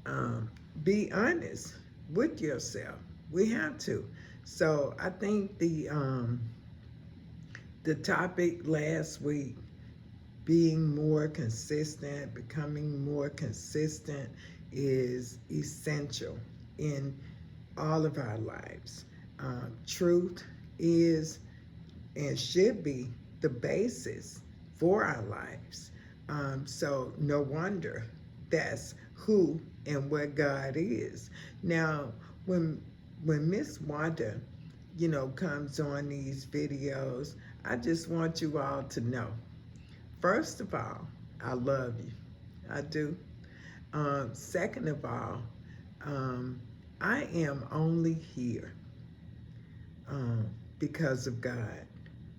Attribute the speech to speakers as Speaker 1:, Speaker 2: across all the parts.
Speaker 1: um, be honest with yourself. We have to. So I think the topic last week, being more consistent, becoming more consistent, is essential in all of our lives. Truth is and should be the basis for our lives. So no wonder that's who and what God is. Now, when Miss Wanda, comes on these videos, I just want you all to know. First of all, I love you. I do. Second of all, um, I am only here um, because of God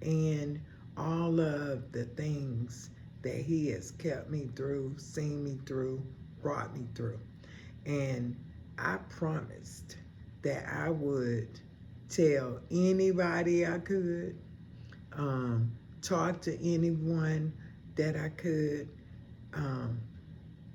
Speaker 1: and all of the things that He has kept me through, seen me through, brought me through. And I promised that I would tell anybody I could, um, talk to anyone that I could, um,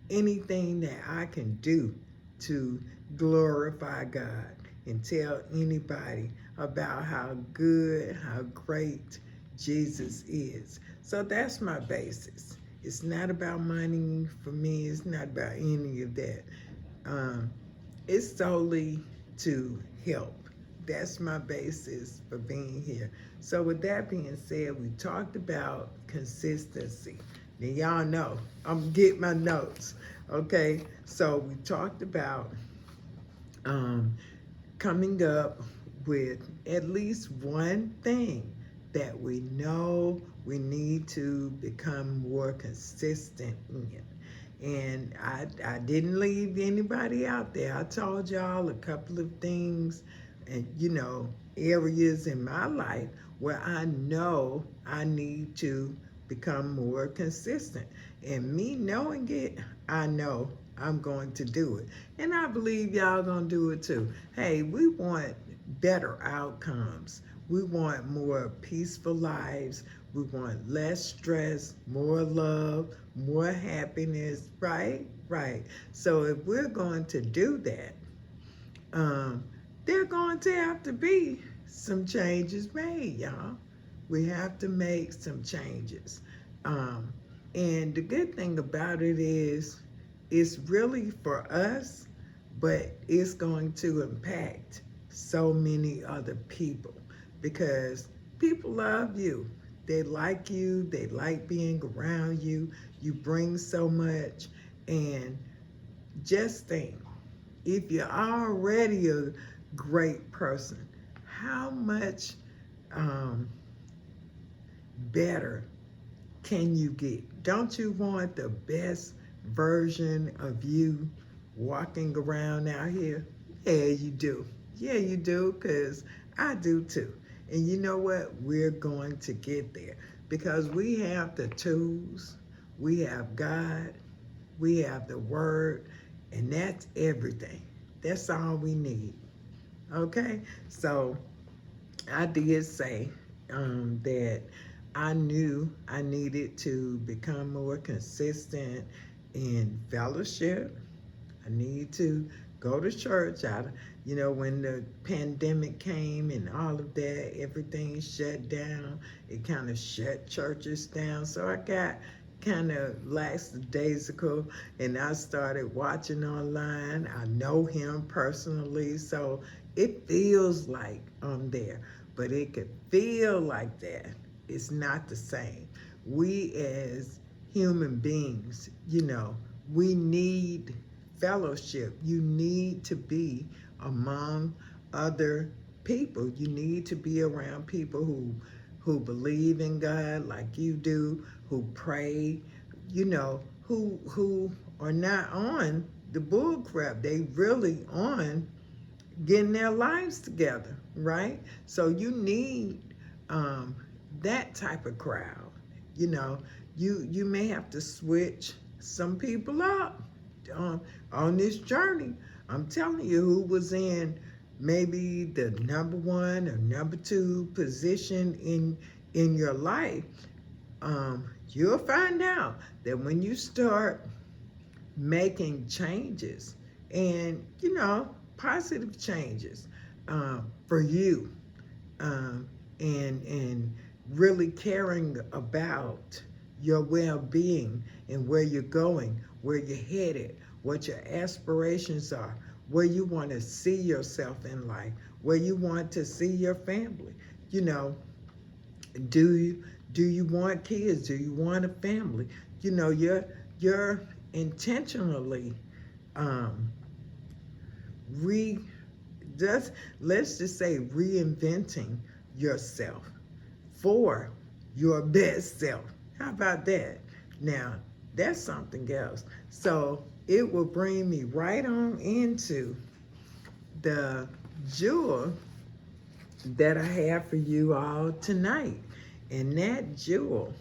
Speaker 1: anything that I can do to glorify God and tell anybody about how good, how great Jesus is. So that's my basis. It's not about money for me. It's not about any of that. Um, it's solely to help. That's my basis for being here. So with that being said, we talked about consistency. Now y'all know I'm getting my notes. Okay, so we talked about um, coming up with at least one thing that we know we need to become more consistent in. And I didn't leave anybody out there. I told y'all a couple of things and, areas in my life where I know I need to become more consistent. And me knowing it, I know I'm going to do it. And I believe y'all gonna do it too. Hey, we want better outcomes. We want more peaceful lives. We want less stress, more love, more happiness, right? Right. So if we're going to do that, um, there are going to have to be some changes made, y'all. We have to make some changes. Um, and the good thing about it is it's really for us, but it's going to impact so many other people because people love you. They like you, they like being around you. You bring so much. And just think, if you're already a great person, how much um, better can you get? Don't you want the best version of you walking around out here? Yeah, you do. Yeah, you do, because I do too. And you know what? We're going to get there because we have the tools, we have God, we have the Word, and that's everything. That's all we need. Okay? So I did say that I knew I needed to become more consistent in fellowship. I need to go to church. When the pandemic came and all of that, everything shut down. It kind of shut churches down. So I got kind of lackadaisical and I started watching online. I know him personally, so it feels like I'm there, but it could feel like that. It's not the same. We as human beings, we need fellowship. You need to be among other people. You need to be around people who believe in God like you do, who pray, who are not on the bull crap. They really on getting their lives together, right? So you need um, that type of crowd. You know, you may have to switch some people up um, on this journey. I'm telling you, who was in maybe the number one or number two position in your life, you'll find out that when you start making changes, and positive changes for you, um, and really caring about your well-being and where you're going, where you're headed, what your aspirations are, where you want to see yourself in life, where you want to see your family. You know, do you want kids? Do you want a family? You're intentionally um, re just let's just say reinventing yourself for your best self. How about that? Now, that's something else. So it will bring me right on into the jewel that I have for you all tonight. And that jewel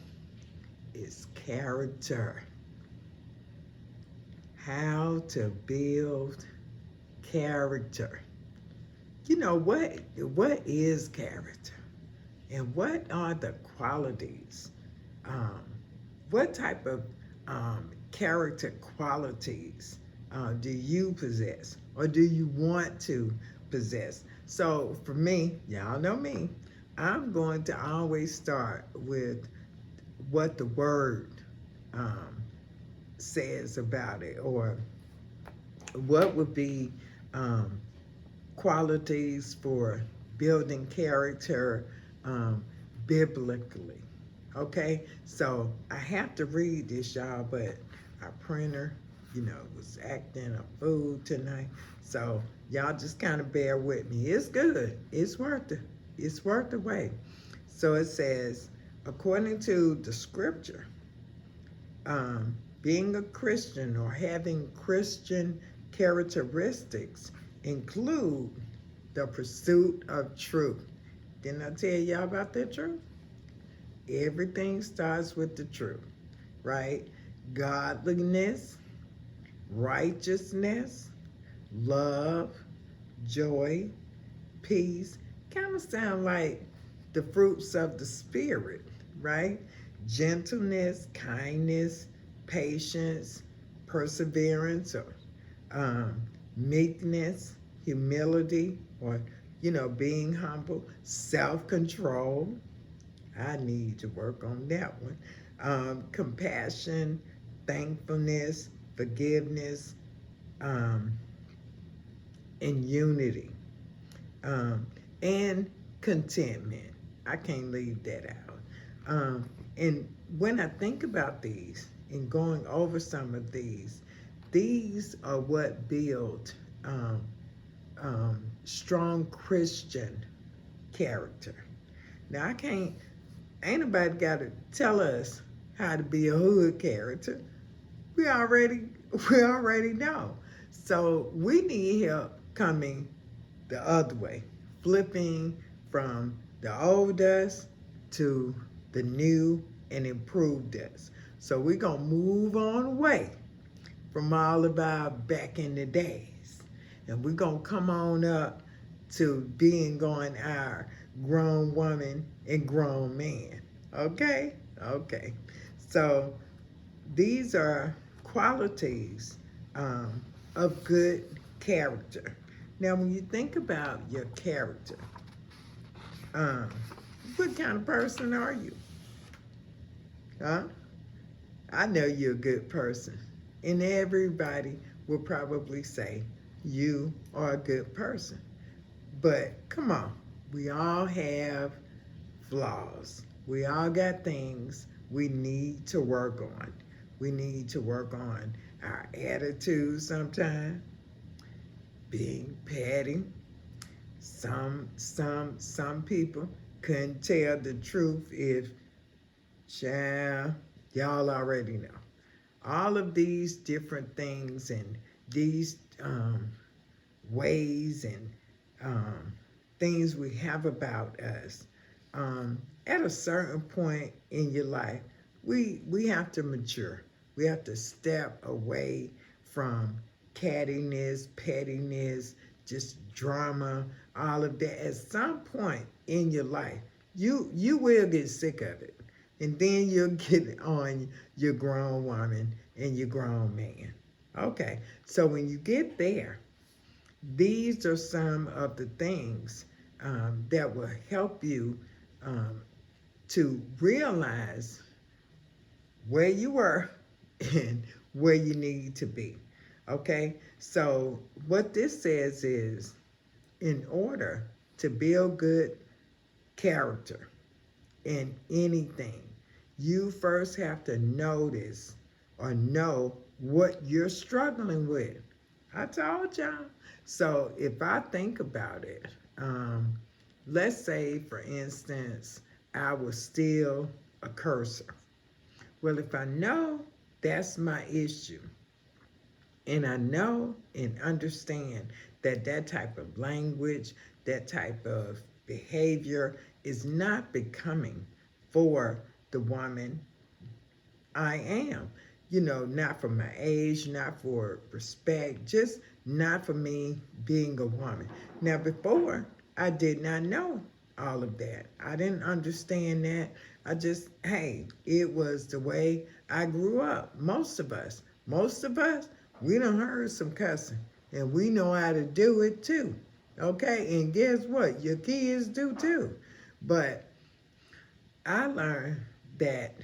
Speaker 1: is character. How to build character. What is character? And what are the qualities? Um, what type of character qualities do you possess, or do you want to possess? So for me, y'all know me, I'm going to always start with what the word um, says about it, or what would be um, qualities for building character um, biblically. Okay, so I have to read this, y'all, but our printer, was acting a fool tonight. So y'all just kind of bear with me. It's good. It's worth it. It's worth the wait. So it says, according to the scripture, being a Christian or having Christian characteristics include the pursuit of truth. Didn't I tell y'all about that truth? Everything starts with the truth, right? Godliness, righteousness, love, joy, peace. Kind of sound like the fruits of the spirit, right? Gentleness, kindness, patience, perseverance, or meekness, humility, or being humble, self-control. I need to work on that one. Compassion, thankfulness, forgiveness, um, and unity, um, and contentment. I can't leave that out. And when I think about these and going over some of these are what build strong Christian character. Now, ain't nobody got to tell us how to be a hood character. We already, we already know. So we need help coming the other way, flipping from the old us to the new and improved us. So we're going to move on away from all of our back in the days. And we're going to come on up to being on our grown woman and grown man. Okay? Okay. So these are qualities of good character. Now, when you think about your character, um, what kind of person are you? Huh? I know you're a good person. And everybody will probably say you are a good person. But come on, we all have flaws. We all got things we need to work on. We need to work on our attitude sometimes, being petty. Some people couldn't tell the truth if, child, y'all already know. All of these different things and these ways and things we have about us. At a certain point in your life, we have to mature. We have to step away from cattiness, pettiness, just drama, all of that. At some point in your life, you will get sick of it. And then you'll get on your grown woman and your grown man. Okay, so when you get there, these are some of the things that will help you um, to realize where you were and where you need to be. Okay, so what this says is in order to build good character in anything, you first have to notice or know what you're struggling with. I told y'all. So if I think about it, um, let's say, for instance, I was still a cursor. Well, if I know that's my issue, and I know and understand that that type of language, that type of behavior is not becoming for the woman I am. You know, not for my age, not for respect, just not for me being a woman. Now, before, I did not know all of that. I didn't understand that. I just, hey, it was the way I grew up. Most of us, we done heard some cussing, and we know how to do it too. Okay, and guess what? Your kids do too. But I learned that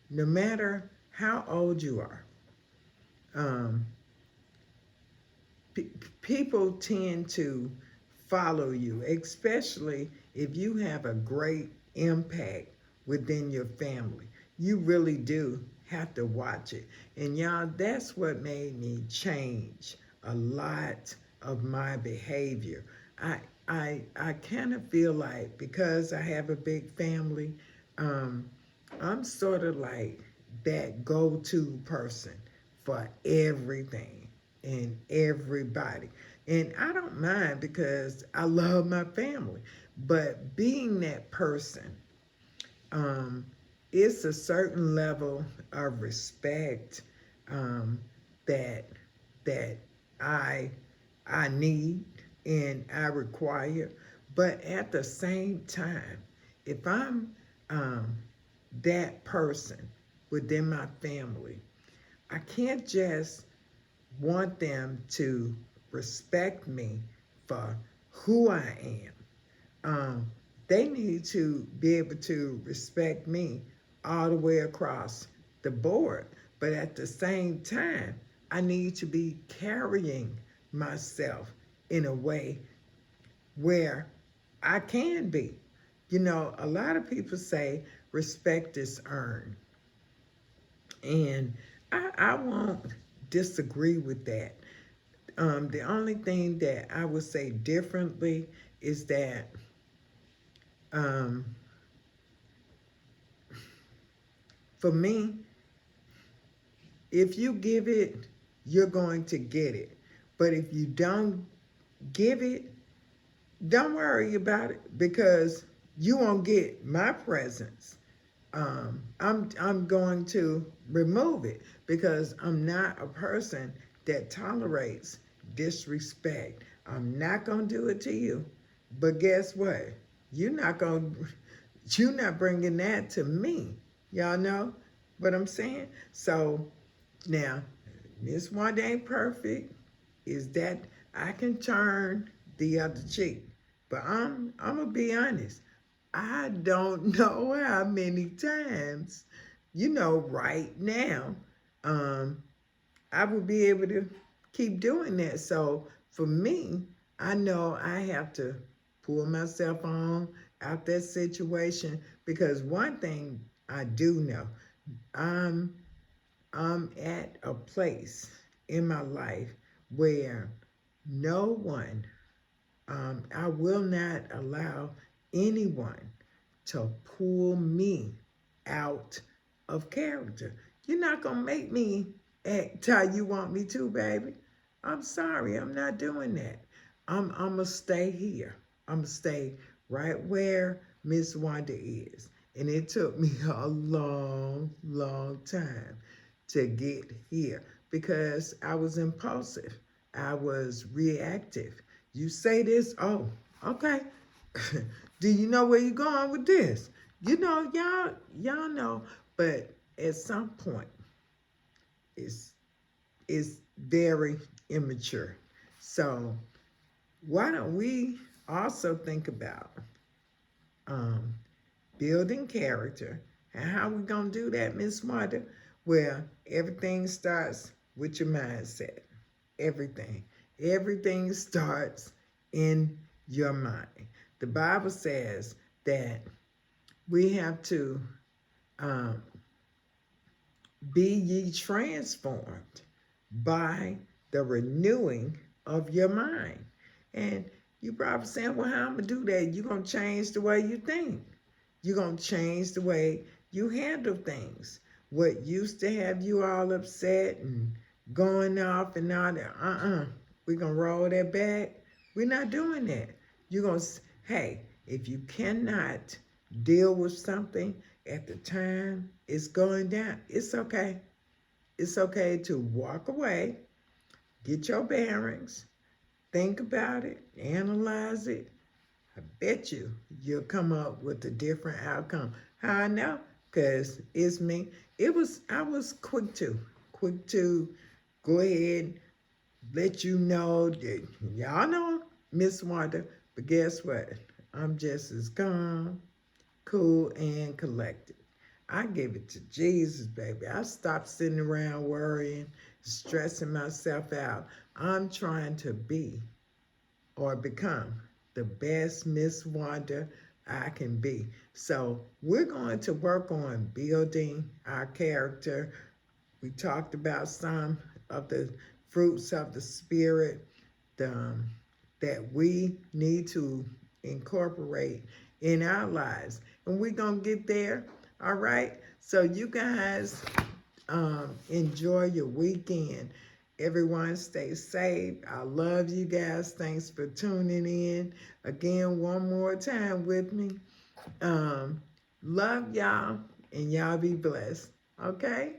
Speaker 1: no matter how old you are, um, pe- people tend to follow you, especially if you have a great impact within your family. You really do have to watch it. And y'all, that's what made me change a lot of my behavior. I I kind of feel like because I have a big family, um, I'm sort of like that go-to person for everything and everybody. And I don't mind because I love my family. But being that person, um, it's a certain level of respect um, that that I I need and I require. But at the same time, if I'm um, that person within my family, I can't just want them to respect me for who I am. Um, they need to be able to respect me all the way across the board. But at the same time, I need to be carrying myself in a way where I can be. You know, a lot of people say respect is earned. And I won't disagree with that. The only thing that I would say differently is that um, for me, if you give it, you're going to get it. But if you don't give it, don't worry about it because you won't get my presence. I'm going to remove it because I'm not a person that tolerates disrespect. I'm not gonna do it to you, but guess what? You're not gonna, you're not bringing that to me. Y'all know what I'm saying? So now, Miss Wanda ain't perfect. Is that I can turn the other cheek, but I'm gonna be honest. I don't know how many times, you know, right now, um, I would be able to keep doing that. So for me, I know I have to pull myself on out that situation because one thing I do know, I'm I'm at a place in my life where no one, I will not allow anyone to pull me out of character. You're not going to make me act how you want me to, baby. I'm sorry, I'm not doing that. I'm going to stay here. I'm going to stay right where Miss Wanda is. And it took me a long, long time to get here because I was impulsive. I was reactive. You say this, oh, okay. Do you know where you're going with this? You know, y'all know, but at some point, it's it's very immature. So why don't we also think about um, building character, and how we gonna do that, Miss Martha? Well, everything starts with your mindset. Everything. Everything starts in your mind. The Bible says that we have to um, be ye transformed by the renewing of your mind. And you probably saying, well, how I'm going to do that? You're going to change the way you think. You're going to change the way you handle things. What used to have you all upset and going off and all that, we're going to roll that back. We're not doing that. You're going to, hey, if you cannot deal with something at the time it's going down, it's okay. It's okay to walk away, get your bearings, think about it, analyze it. I bet you'll come up with a different outcome. How I know? Because it's me. I was quick to go ahead, let you know that y'all know Miss Wanda, but guess what? I'm just as calm, cool, and collected. I give it to Jesus, baby. I stopped sitting around worrying, stressing myself out. I'm trying to be or become the best Miss Wanda I can be. So we're going to work on building our character. We talked about some of the fruits of the Spirit that we need to incorporate in our lives. And we're going to get there. All right. So you guys enjoy your weekend. Everyone stay safe. I love you guys. Thanks for tuning in. Again, one more time with me. Love y'all, and y'all be blessed. Okay?